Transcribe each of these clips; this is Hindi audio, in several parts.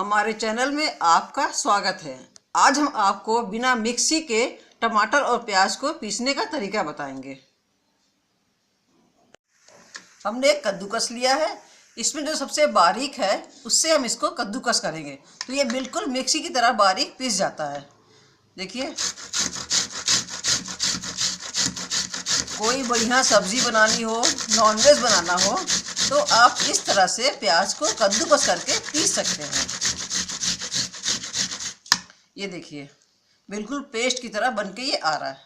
हमारे चैनल में आपका स्वागत है। आज हम आपको बिना मिक्सी के टमाटर और प्याज को पीसने का तरीका बताएंगे। हमने एक कद्दूकस लिया है, इसमें जो सबसे बारीक है उससे हम इसको कद्दूकस करेंगे तो ये बिल्कुल मिक्सी की तरह बारीक पीस जाता है। देखिए, कोई बढ़िया सब्जी बनानी हो, नॉनवेज बनाना हो तो आप इस तरह से प्याज को कद्दूकस करके पीस सकते हैं। ये देखिए, बिल्कुल पेस्ट की तरह बनके ये आ रहा है।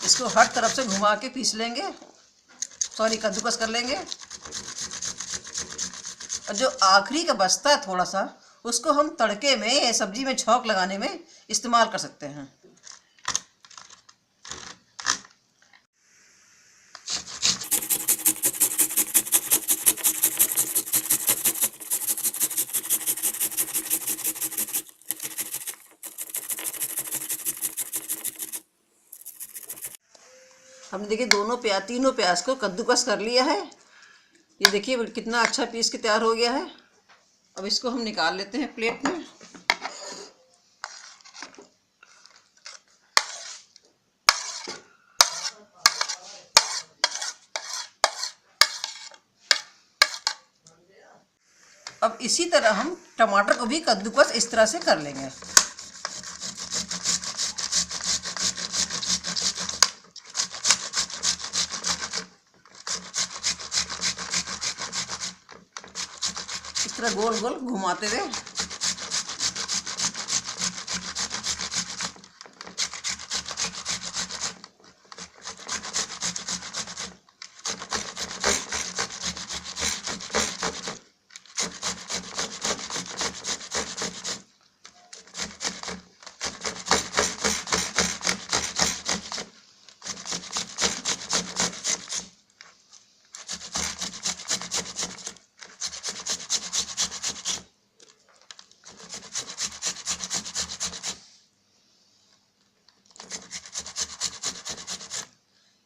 इसको हर तरफ से घुमा के पीस लेंगे, कद्दूकस कर लेंगे। और जो आखिरी का बचता है थोड़ा सा, उसको हम तड़के में या सब्जी में छौंक लगाने में इस्तेमाल कर सकते हैं। हमने देखिए तीनों प्याज को कद्दूकस कर लिया है। ये देखिए कितना अच्छा पीस के तैयार हो गया है। अब इसको हम निकाल लेते हैं प्लेट में। अब इसी तरह हम टमाटर को भी कद्दूकस इस तरह से कर लेंगे। इस तरह गोल गोल घुमाते हुए।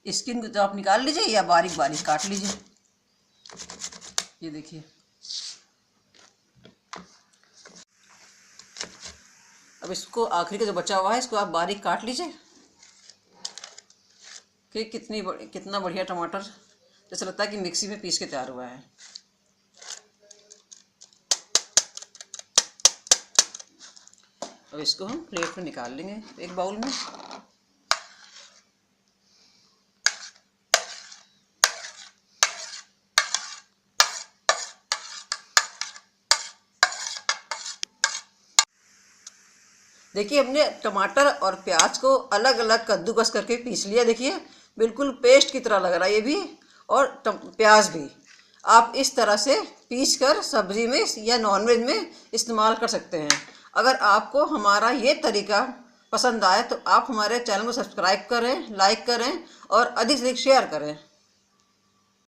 स्किन को तो आप निकाल लीजिए या बारीक बारीक काट लीजिए। ये देखिए, अब इसको आखिरी का जो बचा हुआ है इसको आप बारीक काट लीजिए। कि कितना बढ़िया टमाटर, जैसे लगता है कि मिक्सी में पीस के तैयार हुआ है। अब इसको हम प्लेट में निकाल लेंगे एक बाउल में। देखिए, हमने टमाटर और प्याज को अलग अलग कद्दूकस करके पीस लिया। देखिए, बिल्कुल पेस्ट की तरह लग रहा है ये भी, और प्याज भी। आप इस तरह से पीस कर सब्जी में या नॉनवेज में इस्तेमाल कर सकते हैं। अगर आपको हमारा ये तरीका पसंद आए तो आप हमारे चैनल को सब्सक्राइब करें, लाइक करें और अधिक से अधिक शेयर करें।